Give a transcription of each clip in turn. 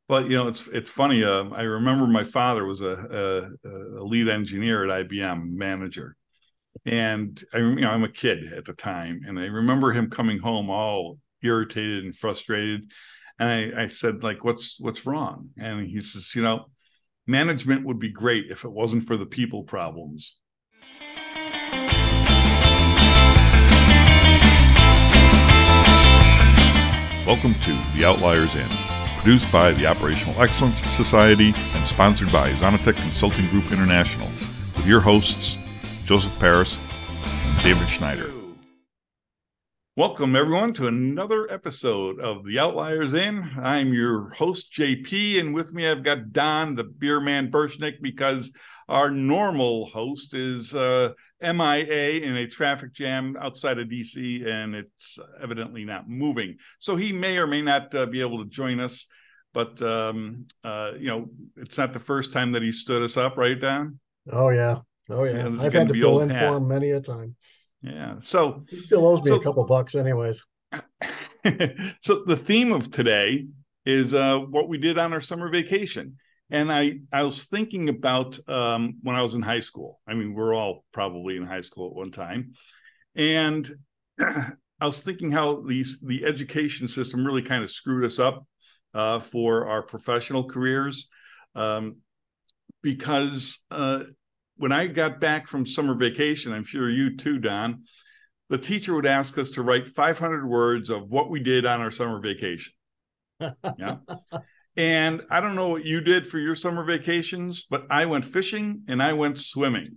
But it's funny. I remember my father was a lead engineer at IBM, manager, and I'm a kid at the time, and I remember him coming home all irritated and frustrated, and I said, like, what's wrong? And he says, management would be great if it wasn't for the people problems. Welcome to the Outliers Inn, produced by the Operational Excellence Society and sponsored by Zonatech Consulting Group International, with your hosts, Joseph Paris and David Schneider. Welcome, everyone, to another episode of the Outliers Inn. I'm your host, JP, and with me I've got Don, the beer man Burshnick, because our normal host is MIA in a traffic jam outside of DC, and it's evidently not moving. So he may or may not be able to join us, but it's not the first time that he stood us up, right, Don? Oh yeah. I've had to fill in for him many a time. Yeah. So he still owes me a couple bucks anyways. So the theme of today is what we did on our summer vacation. And I was thinking about when I was in high school. I mean, we're all probably in high school at one time. And I was thinking how the education system really kind of screwed us up for our professional careers. Because when I got back from summer vacation, I'm sure you too, Don, the teacher would ask us to write 500 words of what we did on our summer vacation. Yeah. And I don't know what you did for your summer vacations, but I went fishing and I went swimming.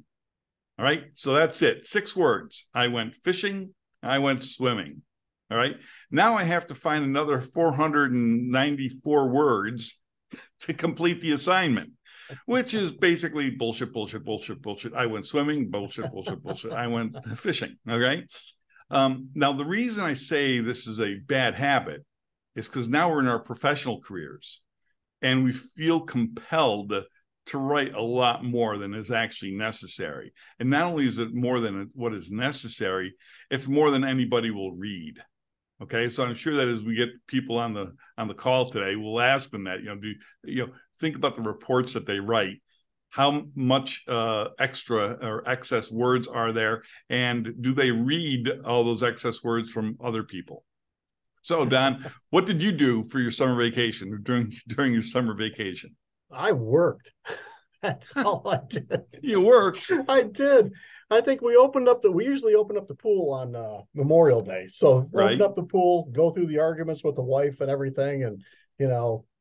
All right. So that's it. 6 words. I went fishing. I went swimming. All right. Now I have to find another 494 words to complete the assignment, which is basically bullshit. I went swimming, bullshit. I went fishing. Okay. Now, the reason I say this is a bad habit is because now we're in our professional careers and we feel compelled to write a lot more than is actually necessary. And not only is it more than what is necessary, it's more than anybody will read. Okay, so I'm sure that as we get people on the call today, we'll ask them that, think about the reports that they write. How much extra or excess words are there? And do they read all those excess words from other people? So, Don, what did you do for your summer vacation or during your summer vacation? I worked. That's all I did. You worked? I did. I think we usually open up the pool on Memorial Day. So open up the pool, go through the arguments with the wife and everything, and,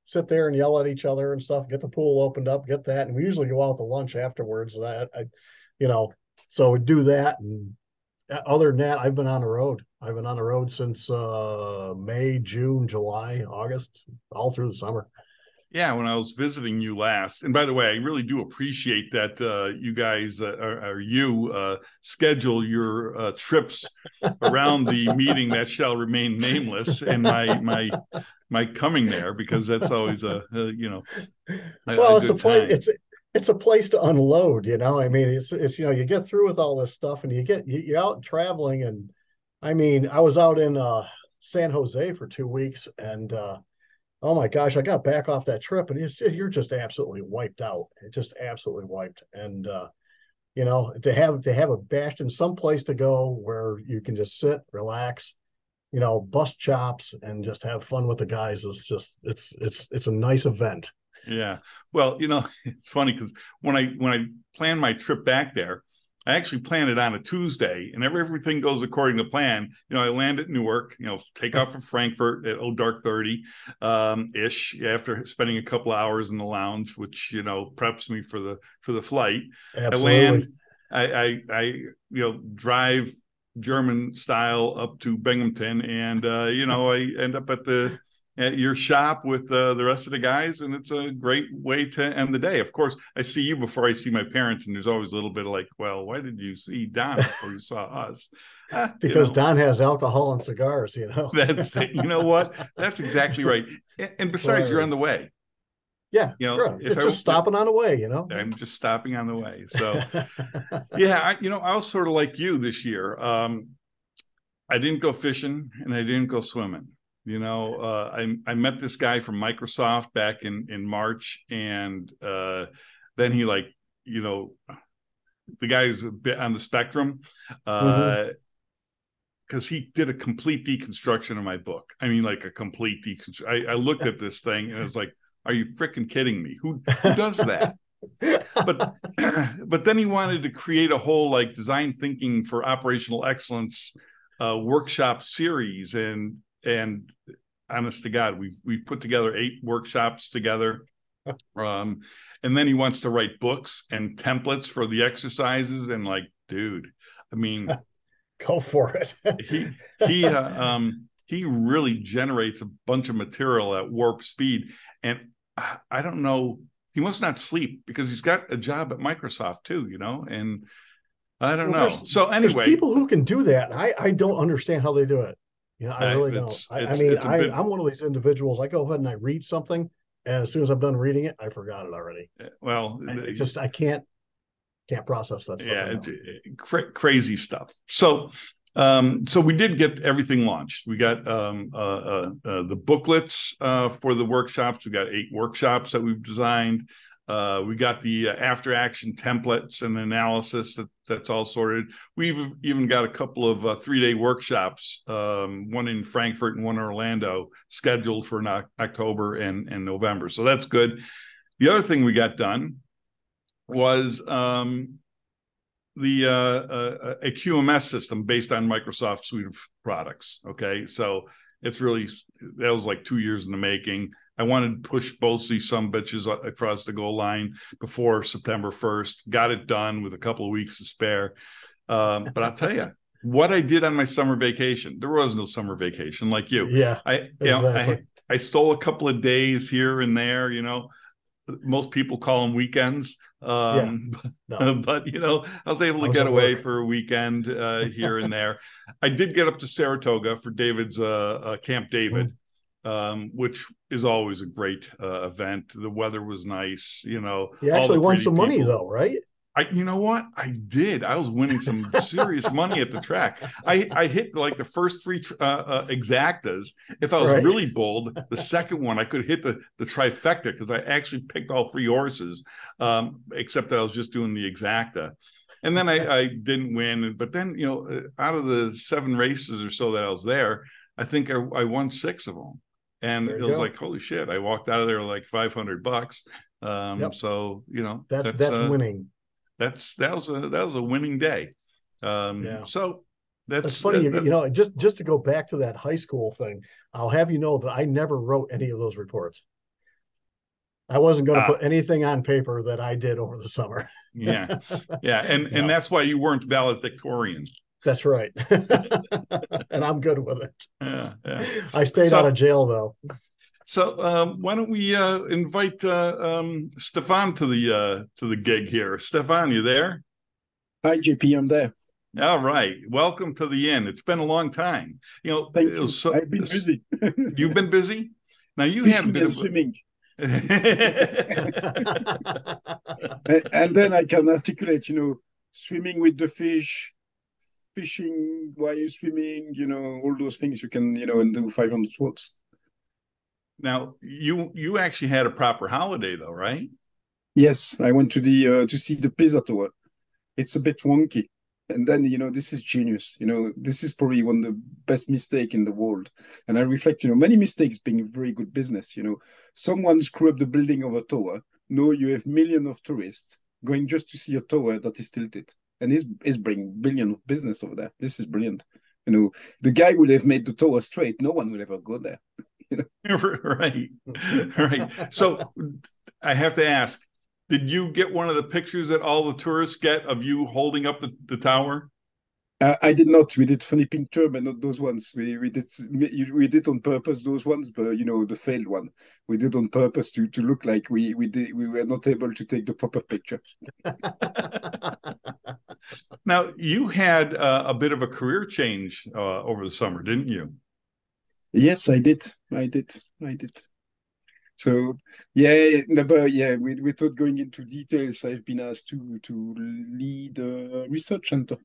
sit there and yell at each other and stuff, get the pool opened up, get that. And we usually go out to lunch afterwards. And so we do that. And other than that, I've been on the road. I've been on the road since May, June, July, August, all through the summer. Yeah, when I was visiting you last, and by the way, I really do appreciate that you guys schedule your trips around the meeting that shall remain nameless and my coming there, because that's always it's a place to unload. I mean, it's you get through with all this stuff and you're out traveling, and I mean, I was out in San Jose for 2 weeks, and oh my gosh, I got back off that trip and you're just absolutely wiped out. It's just absolutely wiped. And, to have a bastion, some place to go where you can just sit, relax, bust chops and just have fun with the guys. It's a nice event. Yeah. Well, it's funny because when I planned my trip back there, I actually planned it on a Tuesday, and everything goes according to plan. I land at Newark, take off from Frankfurt at dark 30 ish after spending a couple of hours in the lounge, which preps me for the flight. Absolutely. I drive German style up to Binghamton, and I end up at your shop with the rest of the guys, and it's a great way to end the day. Of course, I see you before I see my parents, and there's always a little bit of like, well, why did you see Don before you saw us? Because Don has alcohol and cigars, That's what? That's exactly right. And besides, you're on the way. Yeah, it's just stopping on the way, I'm just stopping on the way. So, yeah, I was sort of like you this year. I didn't go fishing and I didn't go swimming. I met this guy from Microsoft back in March, and then he the guy's a bit on the spectrum. Mm-hmm. Because he did a complete deconstruction of my book. I mean, like a complete deconstruction. I looked at this thing and it was like, are you freaking kidding me? Who does that? But but then he wanted to create a whole like design thinking for operational excellence workshop series, and honest to God, we've put together 8 workshops together. And then he wants to write books and templates for the exercises, and like, dude, I mean, Go for it. he really generates a bunch of material at warp speed, and I don't know. He must not sleep because he's got a job at Microsoft too, and I don't know. So there's anyway, people who can do that. I don't understand how they do it. I really don't. I'm one of these individuals. I go ahead and I read something, and as soon as I'm done reading it, I forgot it already. Well, I can't process that stuff. Yeah, crazy stuff. So we did get everything launched. We got the booklets for the workshops. We got 8 workshops that we've designed. We got the after action templates and analysis that's all sorted. We've even got a couple of 3-day workshops, one in Frankfurt and one in Orlando, scheduled for October and November. So that's good. The other thing we got done was a QMS system based on Microsoft suite of products. Okay, so that was like 2 years in the making. I wanted to push both these bitches across the goal line before September 1st. Got it done with a couple of weeks to spare. But I'll tell you what I did on my summer vacation. There was no summer vacation like you. Yeah, exactly. I stole a couple of days here and there. Most people call them weekends. No. But I was able to get away for a weekend here and there. I did get up to Saratoga for David's Camp David, which is always a great event. The weather was nice. You actually won some money though, right? You know what? I did. I was winning some serious money at the track. I hit like the first 3 exactas. If I was really bold, the second one I could hit the trifecta because I actually picked all 3 horses, except that I was just doing the exacta. And then I didn't win. But then, out of the 7 races or so that I was there, I think I won 6 of them. And it was like, holy shit. I walked out of there like $500. So, that's winning. That was a winning day. So that's funny. Just to go back to that high school thing, I'll have you know that I never wrote any of those reports. I wasn't going to put anything on paper that I did over the summer. Yeah. And that's why you weren't valedictorian. That's right. And I'm good with it. Yeah. I stayed out of jail though. So why don't we invite Stefan to the gig here? Stefan, you there? Hi, JP, I'm there. All right. Welcome to the inn. It's been a long time. Thank you. I've been busy. You've been busy? Now you Fishing had a bit of swimming. And then I can articulate, swimming with the fish, fishing while you're swimming, all those things you can, and do 500 words. Now, you actually had a proper holiday, though, right? Yes, I went to see the Pisa Tower. It's a bit wonky, and then this is genius. This is probably one of the best mistakes in the world. And I reflect, many mistakes being very good business. Someone screw up the building of a tower. No, you have millions of tourists going just to see a tower that is tilted, and is bringing billions of business over there. This is brilliant. The guy would have made the tower straight. No one will ever go there. Right. So I have to ask, did you get one of the pictures that all the tourists get of you holding up the tower? I did not. We did funny picture, but not those ones. We did on purpose those ones, but the failed one. We did on purpose to look like we were not able to take the proper picture. Now you had a bit of a career change over the summer, didn't you? Yes, I did. So without going into details, I've been asked to lead a research center,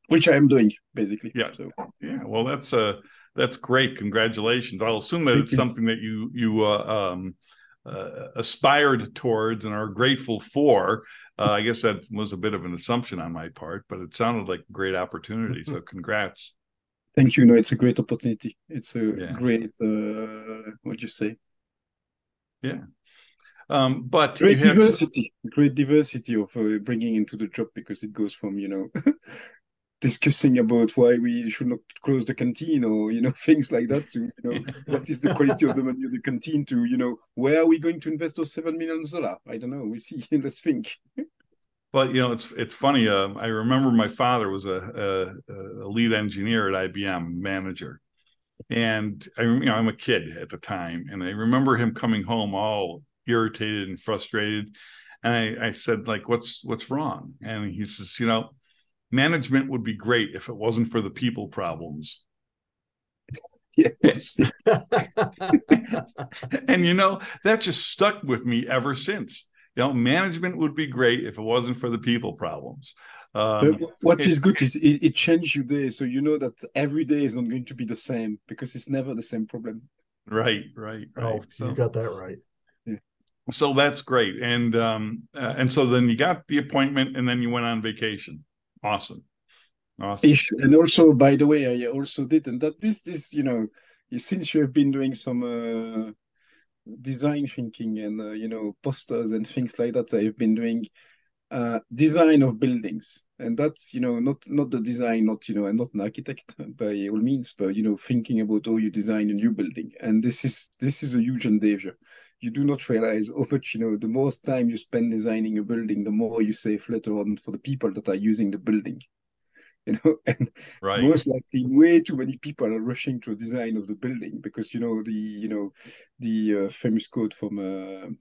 which I am doing basically. Yeah. So yeah. Well, that's a That's great. Congratulations. I'll assume that Thank it's you. something that you aspired towards and are grateful for. I guess that was a bit of an assumption on my part, but it sounded like a great opportunity. So congrats. Thank you. No, it's a great opportunity. It's a Yeah. great, what do you say? Yeah. But Great you had diversity of bringing into the job, because it goes from, discussing about why we should not close the canteen, or, things like that, to, what is the quality of the menu of the canteen, to, where are we going to invest those $7 million? I don't know. We'll see. Let's think. But it's funny. I remember my father was a lead engineer at IBM, manager, and I'm a kid at the time, and I remember him coming home all irritated and frustrated, and I said, like, what's wrong? And he says, management would be great if it wasn't for the people problems. Yeah. And that just stuck with me ever since. Management would be great if it wasn't for the people problems. What is good is it changes your day, so you know that every day is not going to be the same, because it's never the same problem. Right. Oh, you got that right. Yeah. So that's great, and so then you got the appointment, and then you went on vacation. Awesome. And also, by the way, I also did, and that this since you have been doing some design thinking and posters and things like that, I've been doing design of buildings, and that's not the design, I'm not an architect by all means, but thinking about how you design a new building, and this is a huge endeavor. You do not realize how much, the more time you spend designing a building, the more you save later on for the people that are using the building. And right. Most likely way too many people are rushing to a design of the building, because the famous quote from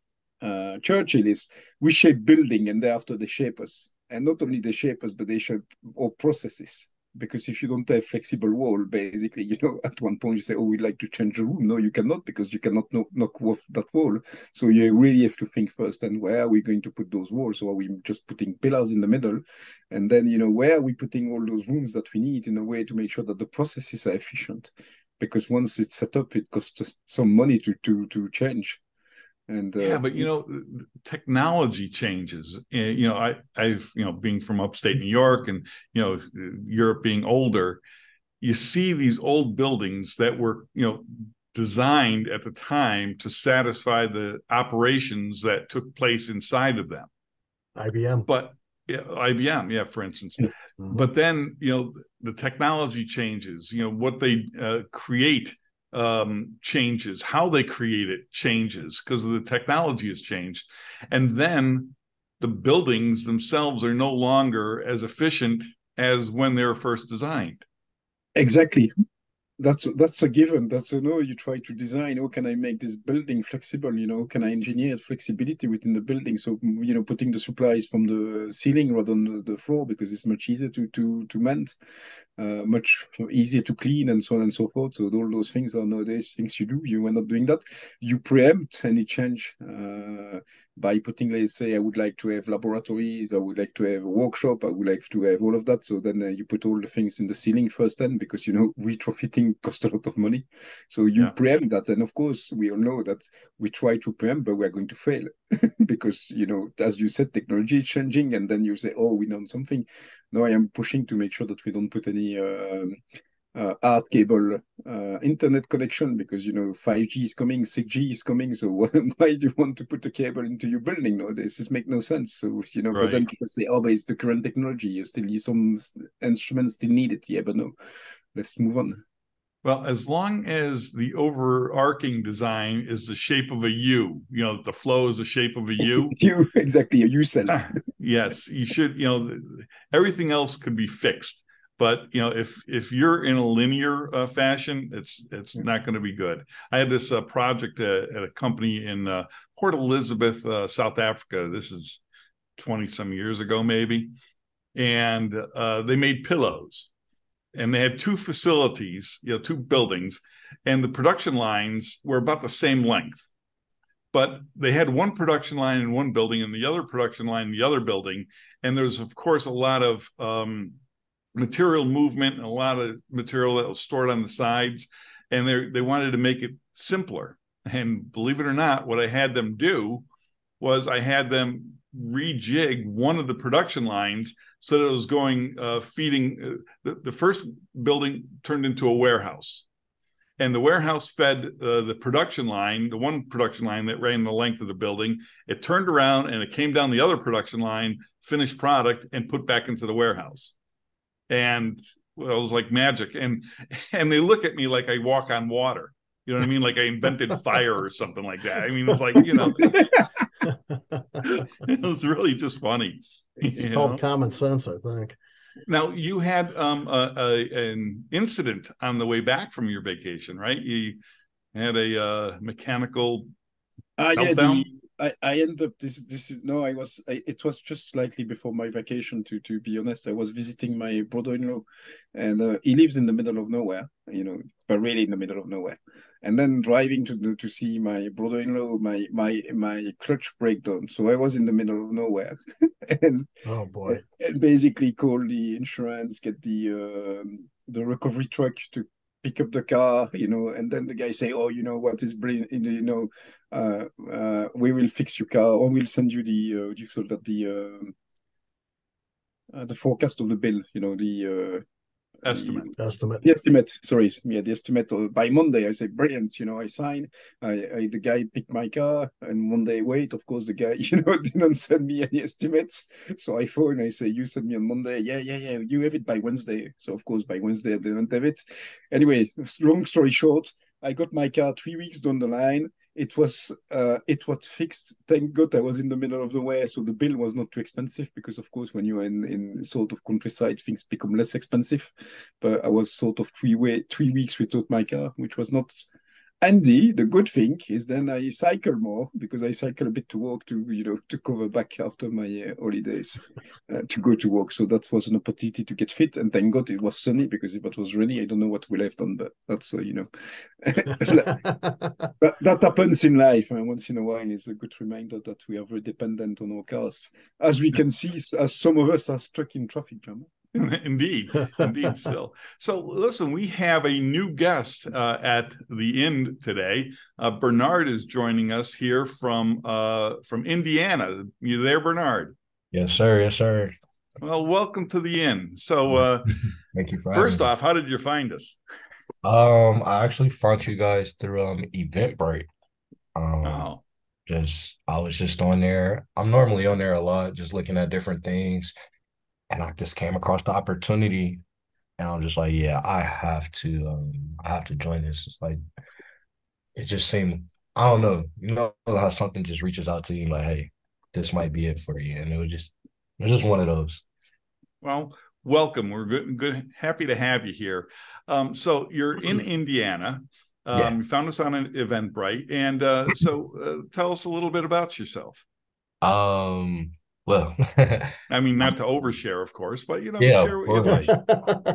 Churchill is, "We shape building, and thereafter they shape us." And not only they shape us, but they shape our processes. Because if you don't have flexible wall, basically, at one point you say, "Oh, we'd like to change the room." No, you cannot, because you cannot knock off that wall. So you really have to think first, and where are we going to put those walls? Or are we just putting pillars in the middle? And then, where are we putting all those rooms that we need, in a way to make sure that the processes are efficient? Because once it's set up, it costs some money to change. And but technology changes. I've being from upstate New York, and Europe being older, you see these old buildings that were designed at the time to satisfy the operations that took place inside of them. IBM. But IBM, for instance. Mm-hmm. But then the technology changes. What they create changes, how they create it changes, because the technology has changed, and then the buildings themselves are no longer as efficient as when they were first designed. Exactly. That's a given. You try to design, how can I make this building flexible? Can I engineer flexibility within the building? So, putting the supplies from the ceiling rather than the floor, because it's much easier to mend, much easier to clean, and so on and so forth. So all those things are nowadays things you do. You are not doing that. You preempt any change by putting, let's say, I would like to have laboratories, I would like to have a workshop, I would like to have all of that. So then you put all the things in the ceiling first, then, because retrofitting costs a lot of money. So you preempt that. And of course, we all know that we try to preempt, but we're going to fail because, as you said, technology is changing, and then you say, oh, we know something. No, I am pushing to make sure that we don't put any hard cable internet connection, because 5G is coming, 6G is coming. So why do you want to put a cable into your building nowadays? This makes no sense. So right. But then people say, oh, but it's the current technology. You still need some instruments, still need it. Yeah, but no, let's move on. Well, as long as the overarching design is the shape of a U, the flow is the shape of a U. Exactly, a U cell. Yes, you should. Everything else could be fixed, but if you're in a linear fashion, it's not going to be good. I had this project at a company in Port Elizabeth, South Africa. This is 20 some years ago, maybe, and they made pillows. And they had two facilities, two buildings, and the production lines were about the same length. But they had one production line in one building and the other production line in the other building. And there's, of course, a lot of material movement and a lot of material that was stored on the sides, and they wanted to make it simpler. And believe it or not, what I had them do was I had them rejig one of the production lines so that it was going feeding the first building turned into a warehouse, and the warehouse fed the production line, the one production line that ran the length of the building. It turned around and it came down the other production line, finished product, and put back into the warehouse. And well, it was like magic. And they look at me like I walk on water. You know what I mean? Like I invented fire or something like that. I mean, it's like, you know, it was really just funny. It's called common sense, I think. Now, you had an incident on the way back from your vacation, right? You had a mechanical meltdown. I ended up it was just slightly before my vacation, to be honest. I was visiting my brother-in-law, and he lives in the middle of nowhere, but really in the middle of nowhere. And then driving to see my brother-in-law, my clutch breakdown. So I was in the middle of nowhere, and oh boy, and basically call the insurance, get the recovery truck to pick up the car, and then the guy say, oh, what is brilliant, we will fix your car, or we'll send you the forecast of the bill, the estimate. The estimate, sorry. Yeah, the estimate by Monday. I say, brilliant, I sign. The guy picked my car, and Monday, wait, of course, the guy, didn't send me any estimates. So I phone, I say, you send me on Monday. Yeah, you have it by Wednesday. So, of course, by Wednesday, I didn't have it. Anyway, long story short, I got my car 3 weeks down the line. It was fixed. Thank God I was in the middle of the way, so the bill was not too expensive, because of course when you're in sort of countryside, things become less expensive. But I was sort of 3 weeks without my car, which was not handy. The good thing is then I cycle more, because I cycle a bit to work to cover back after my holidays to go to work. So that was an opportunity to get fit, and thank God it was sunny, because if it was rainy, I don't know what we'll have done. But that's that happens in life, and once in a while it's a good reminder that we are very dependent on our cars, as we can see, as some of us are stuck in traffic jam. Indeed still. So listen, we have a new guest at the inn today. Bernard is joining us here from Indiana. You there, Bernard? Yes, sir. Well, welcome to the inn. So thank you for first off, how did you find us? I actually found you guys through Eventbrite. Oh. I was just on there. I'm normally on there a lot, just looking at different things. And I just came across the opportunity, and I'm just like, yeah, I have to join this. It's like, it just seemed, I don't know, how something just reaches out to you like, hey, this might be it for you. And it was just one of those. Well, welcome. We're good, happy to have you here. So you're in Indiana. Yeah. You found us on an Eventbrite, and so tell us a little bit about yourself. Well, I mean, not to overshare, of course, but yeah, share what you like.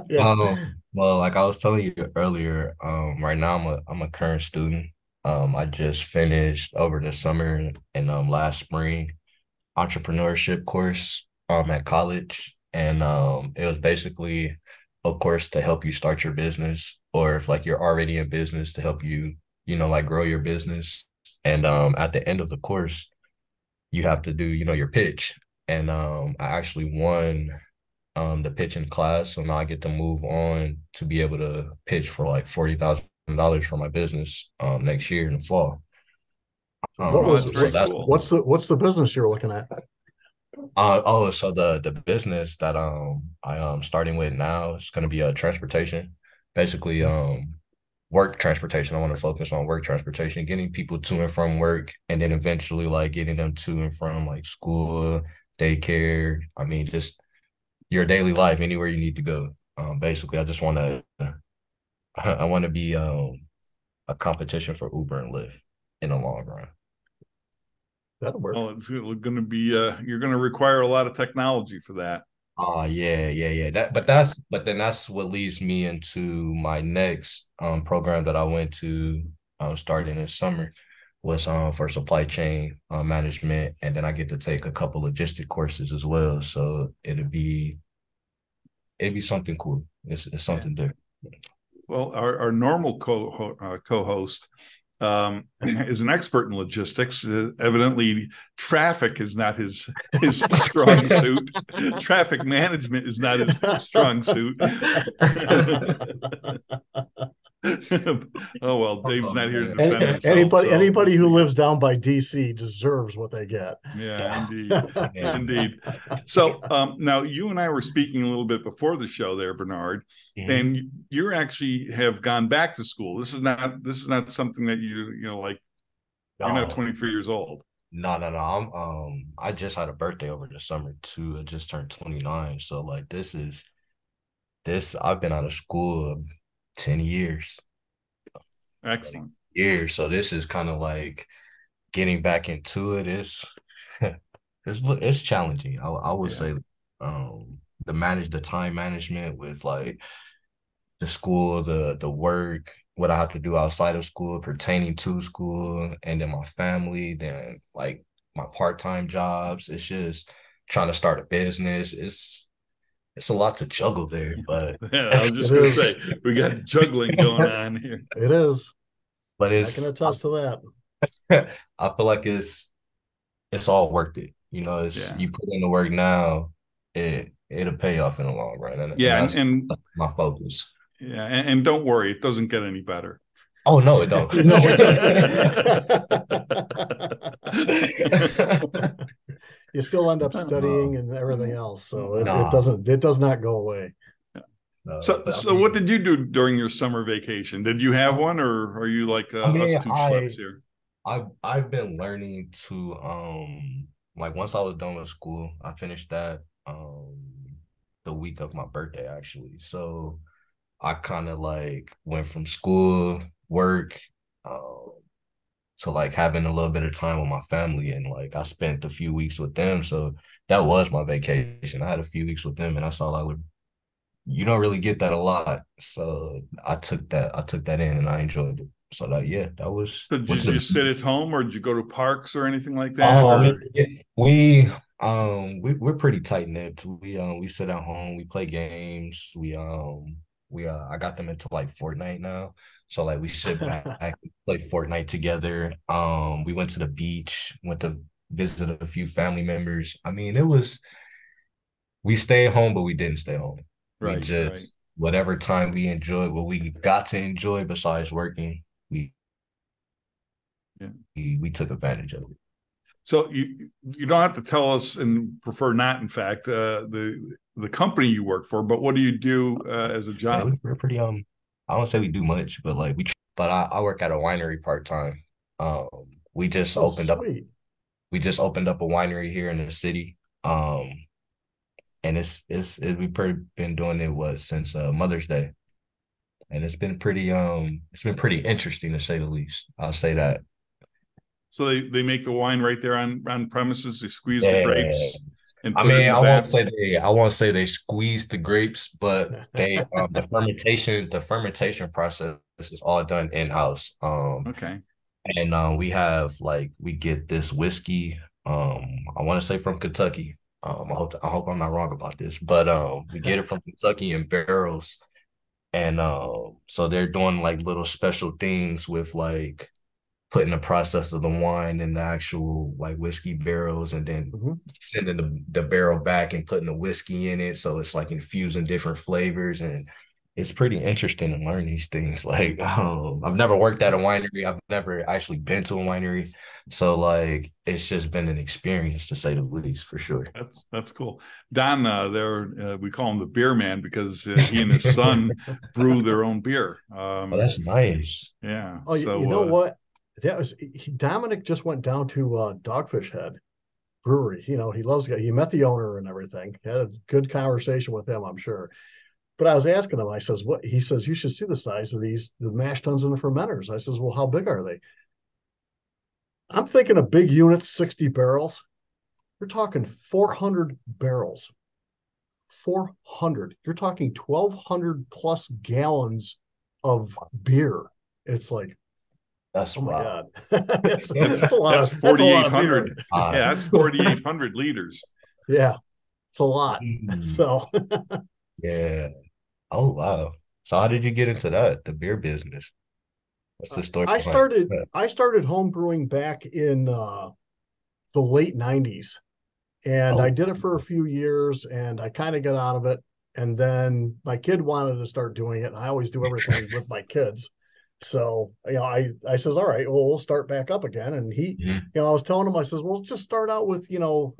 Yeah. Well, like I was telling you earlier, right now I'm a current student. I just finished over the summer and last spring entrepreneurship course at college, and it was basically a course to help you start your business, or if like you're already in business, to help you, like grow your business. And at the end of the course, you have to do, your pitch. And I actually won the pitching class. So now I get to move on to be able to pitch for like $40,000 for my business next year in the fall. What's the business you're looking at? So the business that I am starting with now is going to be transportation, basically work transportation. I want to focus on work transportation, getting people to and from work, and then eventually like getting them to and from like school, daycare. I mean, just your daily life, anywhere you need to go. Basically, I just want to, I want to be a competition for Uber and Lyft in the long run. That'll work. Well, it's going to be, you're going to require a lot of technology for that. Oh, yeah. But then that's what leads me into my next program that I went to starting this summer, was for supply chain management, and then I get to take a couple logistic courses as well. So it'll be it'd be something cool. It's something different. Well, our normal co-host is an expert in logistics. Evidently, traffic is not his strong suit. Traffic management is not his strong suit. Oh well, Dave's not here to defend himself. Anybody who lives down by DC deserves what they get. Yeah, indeed, indeed. So now you and I were speaking a little bit before the show, there, Bernard, and you actually have gone back to school. This is not something that like. You're not 23 years old. No. I just had a birthday over the summer too. I just turned 29. So like this. I've been out of school 10 years. Excellent. Years. So this is kind of like getting back into it. It's challenging. I would say the time management with like the school, the work, what I have to do outside of school pertaining to school, and then my family, then like my part-time jobs. It's just trying to start a business. It's a lot to juggle there, but I was just gonna say we got juggling going on here. It is, but I can attest to that. I feel like it's all worth it. You put in the work now, it'll pay off in the long run. And my focus. Yeah, and don't worry, it doesn't get any better. Oh no, it don't. No, it doesn't. You still end up studying and everything else, so it does not go away. So what did you do during your summer vacation? Did you have one, or are you like us two schleps here? I've been learning to like once I was done with school, I finished that the week of my birthday actually. So I kind of like went from school, work, to like having a little bit of time with my family, and like I spent a few weeks with them. So that was my vacation. I had a few weeks with them, and I saw like you don't really get that a lot. So I took that in, and I enjoyed it. So that was. So did you sit at home, or did you go to parks or anything like that? We're pretty tight knit. We sit at home. We play games. I got them into like Fortnite now. So like we sit back, play Fortnite together. We went to the beach, went to visit a few family members. I mean, we stayed home, but we didn't stay home. Right. Whatever time we enjoyed, what we got to enjoy besides working, we took advantage of it. So you don't have to tell us, and prefer not, in fact, the company you work for, but what do you do as a job? Yeah, we're pretty I don't say we do much, but like I work at a winery part-time. We just opened up a winery here in the city. And we've been doing it since Mother's Day. And it's been pretty interesting to say the least. I'll say that. So they make the wine right there on premises. They squeeze the grapes. And I mean, I won't say they squeeze the grapes, but they the fermentation process is all done in-house. Okay. And we get this whiskey. I want to say from Kentucky. I hope I'm not wrong about this, but we get it from Kentucky in barrels. And so they're doing like little special things with like putting the process of the wine in the actual like whiskey barrels, and then sending the barrel back and putting the whiskey in it. So it's like infusing different flavors, and it's pretty interesting to learn these things. Like, I've never worked at a winery. I've never actually been to a winery. So like, it's just been an experience to say the least, for sure. That's cool. Don, we call him the beer man because he and his son brew their own beer. That's nice. Yeah. Oh, so, you know what? Dominic just went down to Dogfish Head Brewery. He loves it. He met the owner and everything. Had a good conversation with him, I'm sure. But I was asking him, I says, what? He says, you should see the size of the mash tuns and the fermenters. I says, well, how big are they? I'm thinking a big unit, 60 barrels. You're talking 400 barrels. 400. You're talking 1,200 plus gallons of beer. It's like, that's my God. That's a lot. That's 4,800. Yeah, that's 4,800 liters. Yeah, it's a lot. So Yeah. Oh wow. So how did you get into that, the beer business? What's the story I behind started that? I started home brewing back in the late '90s, and I Oh, did it for a few years, and I kind of got out of it. And then my kid wanted to start doing it, and I always do everything with my kids. So I says, all right, well, we'll start back up again. And mhm. I was telling him, I says, well, let's just start out with do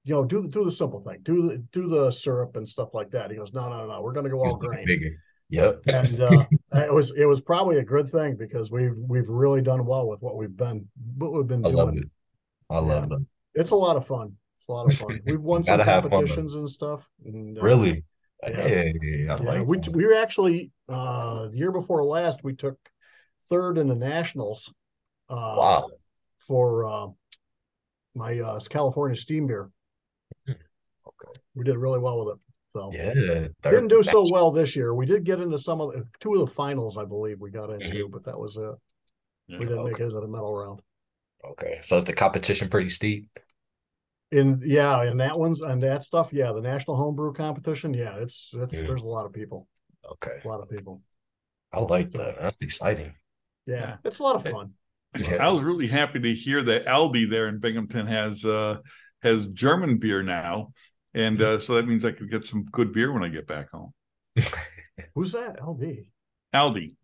the simple thing, do the syrup and stuff like that. He goes, no, no, no, we're going to go You all make it grain. bigger. Yep. And it was probably a good thing because we've really done well with what we've been I love doing. it. I Yeah, love that. it's a lot of fun. It's a lot of fun. We've won some Gotta have fun though. competitions and stuff, and Really? yeah, Hey, I yeah. like that. We were actually the year before last we took third in the nationals uh, Wow. for my California steam beer. Okay. We did really well with it. So Yeah. didn't Third. do so well this year. We did get into two of the finals, I believe we got into, Mhm. but that was it. We Yeah. didn't make Okay. it to the medal round. Okay. So is the competition pretty steep? In that one's and that stuff, yeah, the national homebrew competition, yeah, it's Mhm. there's a lot of people, Okay. a lot of people. I like So that. That's exciting. yeah, Yeah. it's a lot of fun. It's a lot of I Yeah. was fun. really happy to hear that Aldi there in Binghamton has German beer now, and so that means I could get some good beer when I get back home. Who's that? LB. Aldi,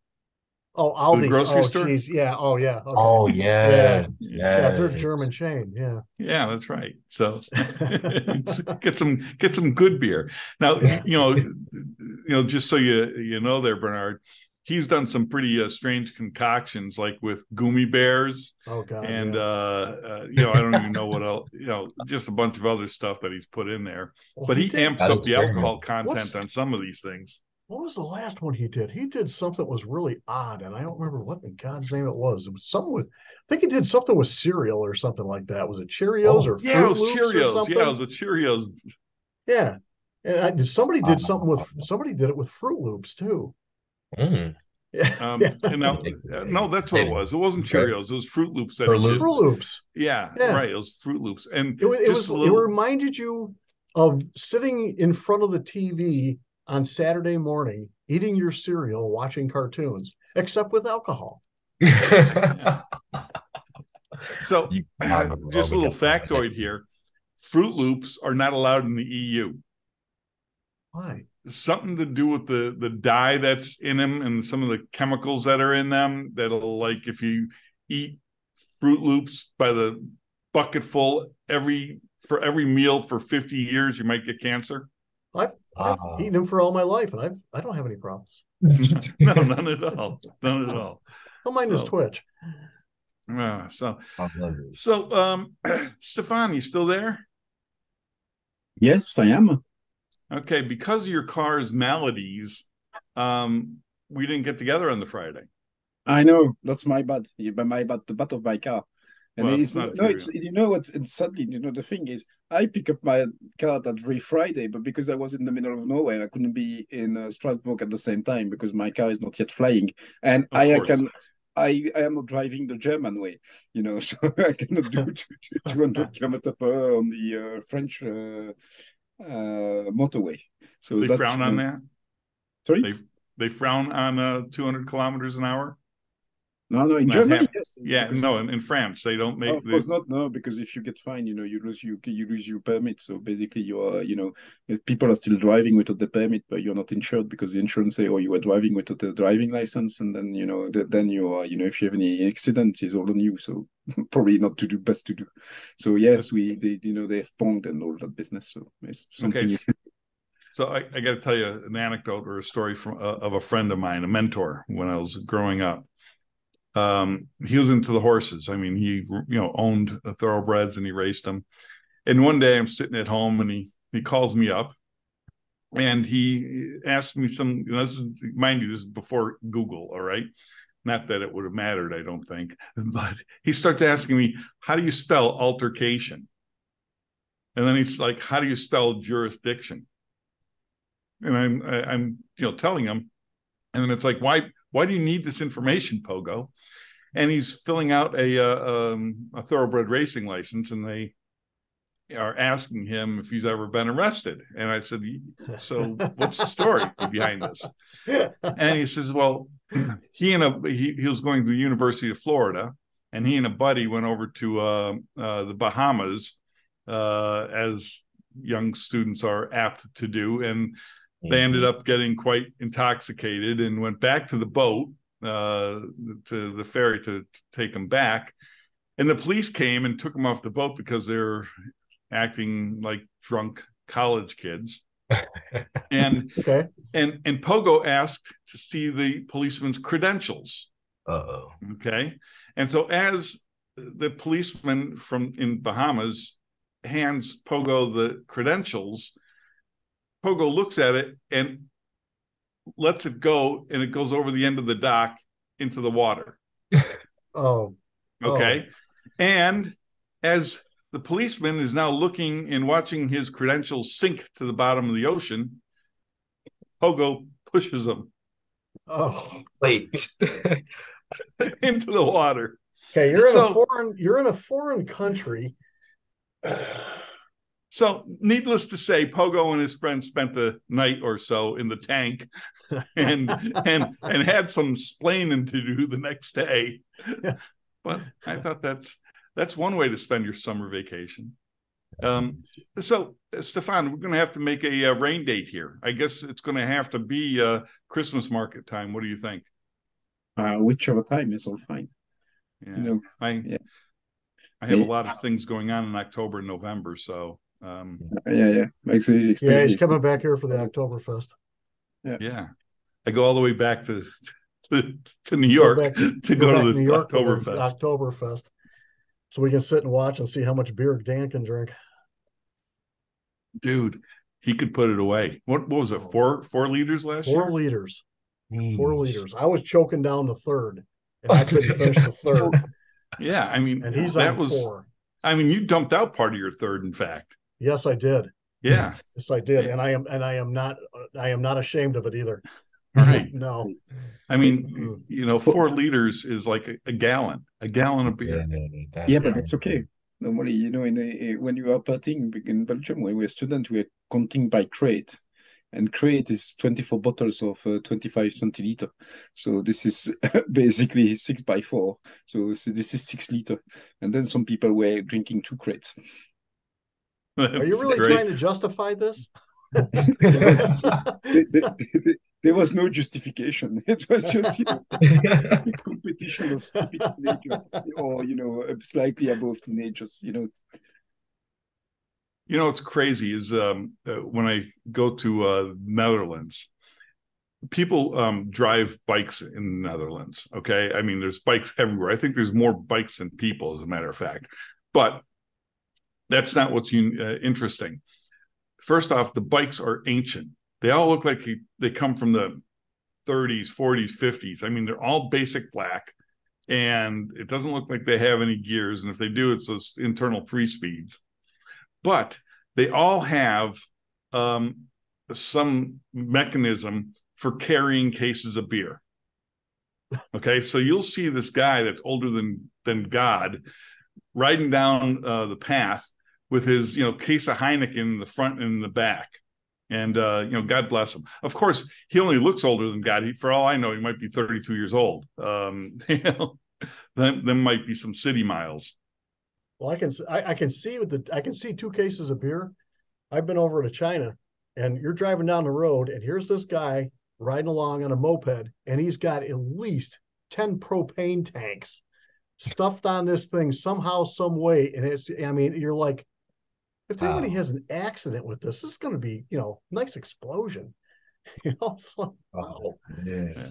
Oh, the Aldi's. grocery Oh, store. geez. Yeah. Oh, yeah. Okay. Oh Yeah. yeah. Yeah, Yeah. They're a Yeah. German chain. Yeah. yeah, that's right. So get some good beer. Now, Yeah. just so you know there, Bernard, he's done some pretty strange concoctions, like with gummy bears, Oh God. and Yeah. I don't even know what else, just a bunch of other stuff that he's put in there. Well, But he he did. amps Gotta up the experiment. alcohol content What's on some of these things. what was the last one he did? He did something that was really odd, and I don't remember what in God's name it was. It was something with, I think he did something with cereal or something like that. Was it Cheerios Oh, or Yeah, it Fruit was Loops or Cheerios. Yeah, it something? was the Cheerios. Yeah. And wow. somebody did it with Fruit Loops too. Mm. Yeah. Yeah. And Gotta now, take no, the that's what it potato. was. It wasn't Okay. Cheerios. It was Fruit Loops that For he did. Fruit loops. Loops. Yeah, Yeah. right. It was Fruit Loops, and It just was a it little. reminded you of sitting in front of the TV on Saturday morning, eating your cereal, watching cartoons, except with alcohol. Yeah. So, You cannot go wrong just a with little that factoid combination. here: Fruit Loops are not allowed in the EU. Why? Something to do with the dye that's in them and some of the chemicals that are in them. That'll, like, if you eat Fruit Loops by the bucketful for every meal for 50 years, you might get cancer. I've eaten Wow. them for all my life, and I don't have any problems. No, none at all. None at No, all. don't mind this So, twitch. uh, so, I love it. so, Stefan, you still there? Yes, I am. Okay, because of your car's maladies, we didn't get together on the Friday. I know that's my bad. My bad. The bad of my car. And Well, it's it's not no, you. it's you know what? And sadly, the thing is, I pick up my car that very Friday, but because I was in the middle of nowhere, I couldn't be in Strasbourg at the same time because my car is not yet flying, and Of course. I am not driving the German way, so I cannot do 200 kilometers per hour on the French motorway. So They that's frown on that. sorry. They frown on 200 kilometers an hour. No, no, in Not Germany, have. yes, Yeah, because no, in France they don't no, make of the. course not. No, because if you get fined, you lose your permit. So basically, you are, people are still driving without the permit, but you're not insured because the insurance say, "Oh, you were driving without the driving license," and then then you are, if you have any accident, it's all on you. So probably not to do best to do. So yes, they have ponged and all that business. So it's Okay, something. so I got to tell you an anecdote or a story of a friend of mine, a mentor when I was growing up. He was into the horses. I mean, he owned thoroughbreds and he raced them. And one day I'm sitting at home and he calls me up and he asked me some. Mind you, this is before Google. All right, not that it would have mattered, I don't think. But he starts asking me, "How do you spell altercation?" And then he's like, "How do you spell jurisdiction?" And I'm telling him, and then it's like, why do you need this information, Pogo? And he's filling out a thoroughbred racing license, and are asking him if he's ever been arrested. And I said, so what's the story behind this? And he says, well, he was going to the University of Florida, and he and a buddy went over to the Bahamas, as young students are apt to do. And they ended up getting quite intoxicated and went back to the boat, to the ferry to take them back. And the police came and took them off the boat because they're acting like drunk college kids. And and Pogo asked to see the policeman's credentials. Okay. And so as the policeman in Bahamas hands Pogo the credentials, Pogo looks at it and lets it go, and it goes over the end of the dock into the water. Okay. And as the policeman is now looking and watching his credentials sink to the bottom of the ocean, Pogo pushes him. Wait. Into the water. Okay, you're in a foreign country. So, needless to say, Pogo and his friend spent the night or so in the tank, and had some splaining to do the next day. But I thought that's one way to spend your summer vacation. So, Stefan, we're going to have to make a rain date here. I guess it's going to have to be Christmas market time. What do you think? Whichever time is all fine. Yeah. I have a lot of things going on in October and November, so he's coming back here for the Oktoberfest. Yeah. I go all the way back to New York to go to the Oktoberfest, so we can sit and watch and see how much beer Dan can drink. Dude, he could put it away. What was it? 4 liters last year? 4 liters. 4 liters. I was choking down the third, and I couldn't finish the third. Yeah, I mean, and he's on 4. I mean, you dumped out part of your third, in fact. Yes, I did. Yeah. Yes, I did. And I am not ashamed of it either. All right. No. I mean, 4 liters is like a gallon of beer. Yeah, but it's okay. Normally, when you are partying in Belgium, when we're students, we're counting by crate. And crate is 24 bottles of 25 centiliter. So this is basically 6 by 4. So this is 6 liter. And then some people were drinking 2 crates. Are you really trying to justify this? There was no justification. It was just a competition of stupid teenagers, or slightly above teenagers. What's crazy is when I go to Netherlands, people drive bikes in the Netherlands. Okay, I mean, there's bikes everywhere. I think there's more bikes than people, as a matter of fact. But that's not what's interesting. First off, the bikes are ancient. They all look like they come from the 30s, 40s, 50s. I mean, they're all basic black, and it doesn't look like they have any gears. And if they do, it's those internal 3-speeds. But they all have some mechanism for carrying cases of beer. Okay, so you'll see this guy that's older than God riding down the path with his case of Heineken in the front and in the back. And, God bless him. Of course, he only looks older than God. For all I know, he might be 32 years old. There might be some city miles. Well, I can see 2 cases of beer. I've been over to China, and you're driving down the road, and here's this guy riding along on a moped, and he's got at least 10 propane tanks stuffed on this thing somehow, some way. And you're like, if anybody has an accident with this is going to be, nice explosion. It's like, wow. Yeah.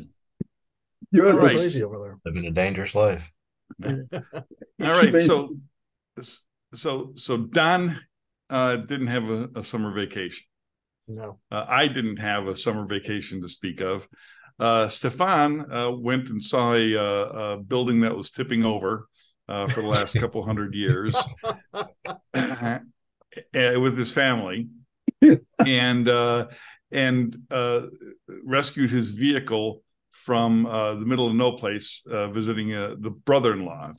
You're right. Crazy over there. Living a dangerous life. All right. So Don didn't have a summer vacation. No. I didn't have a summer vacation to speak of. Stefan went and saw a building that was tipping over for the last couple hundred years with his family, and rescued his vehicle from the middle of no place, visiting the brother-in-law.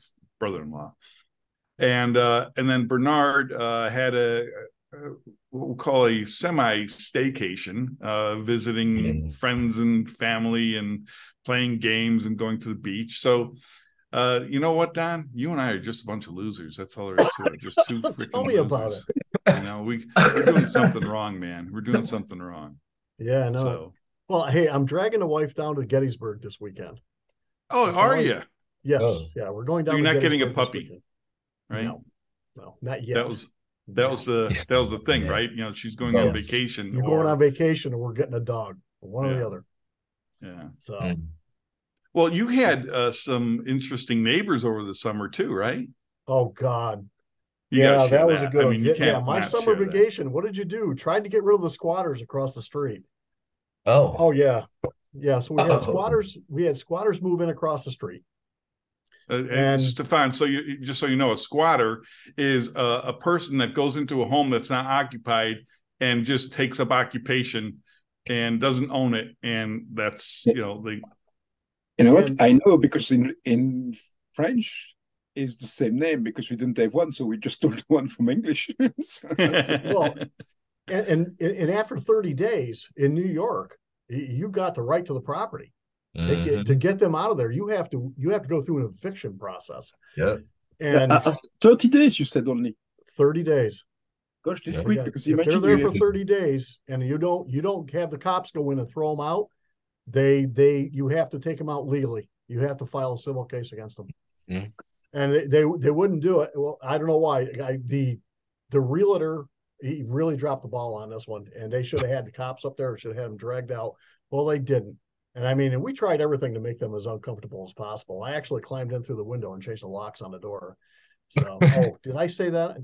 and then Bernard had what we'll call a semi-staycation, visiting friends and family and playing games and going to the beach. So, you know what, Don? You and I are just a bunch of losers. That's all there is to it. Just two freaking Tell me losers. about it. You know, we're doing something wrong, man. We're doing something wrong. Yeah, I know. So, well, hey, I'm dragging the wife down to Gettysburg this weekend. oh, are you? Yes. Oh. Yeah, we're going down. You're to not getting a Gettysburg puppy, right? No, not yet. That was the thing, Yeah. right? You know, she's going on vacation. You're going on vacation, or we're getting a dog, one or the other. Yeah. So, well, you had some interesting neighbors over the summer too, right? oh God, Yeah, that was a good one. You my summer vacation. What did you do? Tried to get rid of the squatters across the street. Oh yeah. So we had squatters. We had squatters move in across the street. And Stefan, so you just so you know, a squatter is a person that goes into a home that's not occupied and just takes up occupation and doesn't own it, and that's what I know, because in French is the same name, because we didn't have one, so we just stole one from English. Well, and after 30 days in New York, you got the right to the property. To get them out of there, you have to go through an eviction process. Yeah. And after 30 days, you said only 30 days. Gosh, this quick, because if they're there for 30 days and you don't have the cops go in and throw them out, you have to take them out legally. You have to file a civil case against them. Mm. And they wouldn't do it. Well, I don't know why. The realtor, he really dropped the ball on this one, and they should have had the cops up there, should have had them dragged out. Well, they didn't. And we tried everything to make them as uncomfortable as possible. I actually climbed in through the window and changed the locks on the door. So, did I say that?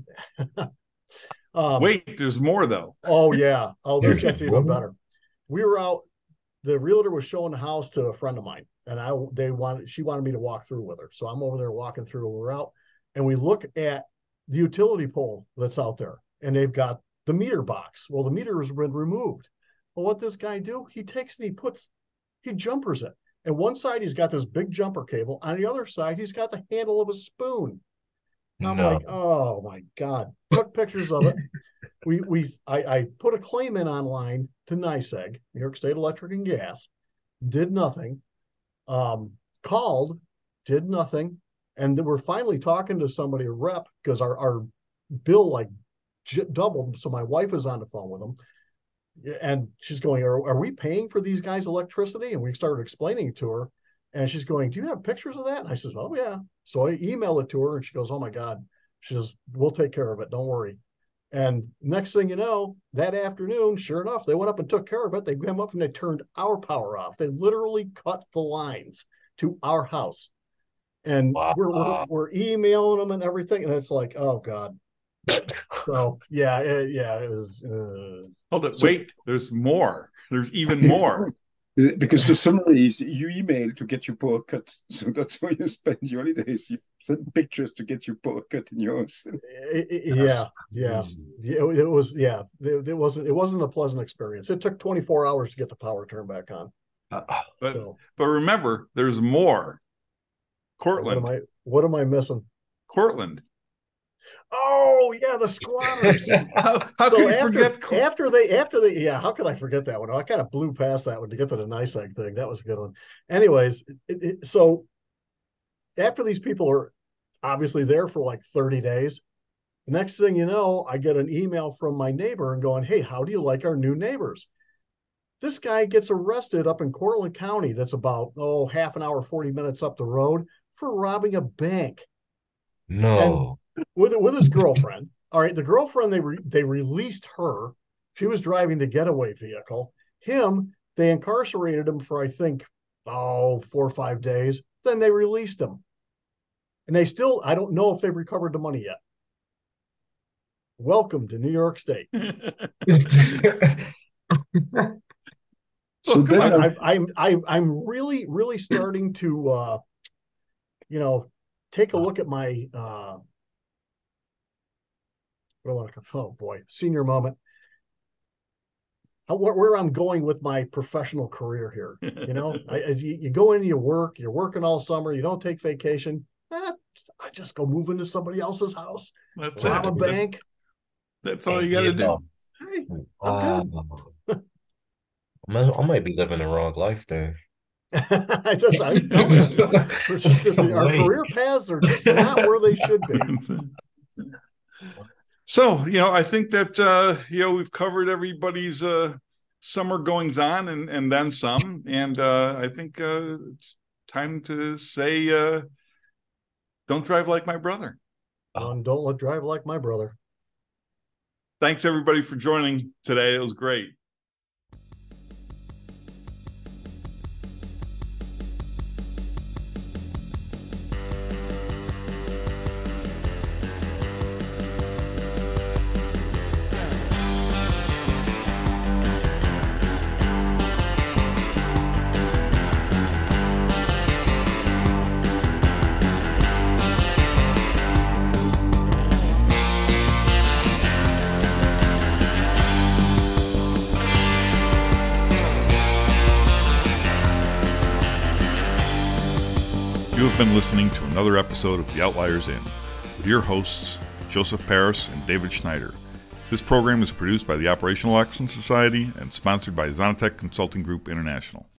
Wait, there's more though. Oh yeah. Oh, this gets even better. We were out. The realtor was showing the house to a friend of mine, and she wanted me to walk through with her. So I'm over there walking through. We're out, and we look at the utility pole that's out there, and they've got the meter box. Well, the meter has been removed. Well, what this guy do? He takes and he jumpers it. And one side, he's got this big jumper cable. On the other side, he's got the handle of a spoon. I'm like, oh my God. Took pictures of it. I put a claim in online to NYSEG, New York State Electric and Gas. Did nothing. Called, did nothing. And then we're finally talking to somebody, a rep, because our bill doubled. So my wife is on the phone with them. And she's going, are we paying for these guys' electricity? And we started explaining it to her. And she's going, do you have pictures of that? And I says, oh, yeah. So I email it to her, and she goes, oh, my God. She says, we'll take care of it. Don't worry. And next thing you know, that afternoon, sure enough, they went up and took care of it. They came up and they turned our power off. They literally cut the lines to our house. And we're emailing them and everything. And it's like, oh, God. So it was. Hold it. Wait, there's more. There's even more. Because the summary is you email to get your power cut, so that's why you spend your holidays. You send pictures to get your power cut in your house. It wasn't a pleasant experience. It took 24 hours to get the power turned back on. But remember, there's more. Cortland. What am I missing? Cortland. Oh yeah, the squatters. How can you forget? After they, how could I forget that one? I kind of blew past that one to get to the NYSEG thing. That was a good one. Anyways, so after these people are obviously there for like 30 days, next thing you know, I get an email from my neighbor and going, hey, how do you like our new neighbors? This guy gets arrested up in Cortland County. That's about half an hour, 40 minutes up the road for robbing a bank. No. And with his girlfriend. All right, the girlfriend, they released her. She was driving the getaway vehicle. Him, they incarcerated him for, I think, 4 or 5 days. Then they released him. And I don't know if they've recovered the money yet. Welcome to New York State. So I'm really, really starting to, take a look at my, senior moment. Where I'm going with my professional career here. You go in, you're working all summer, you don't take vacation. I just go move into somebody else's house, That's rob a it. bank. That's all you got to do. Hey, I'm good. I might be living the wrong life then. I'm telling you, our Wait. career paths are just not where they should be. So, I think that, we've covered everybody's summer goings on and then some. And I think it's time to say, don't drive like my brother. Don't drive like my brother. Thanks, everybody, for joining today. It was great. You have been listening to another episode of the Outliers Inn with your hosts, Joseph Paris and David Schneider. This program is produced by the Operational Excellence Society and sponsored by Zonatech Consulting Group International.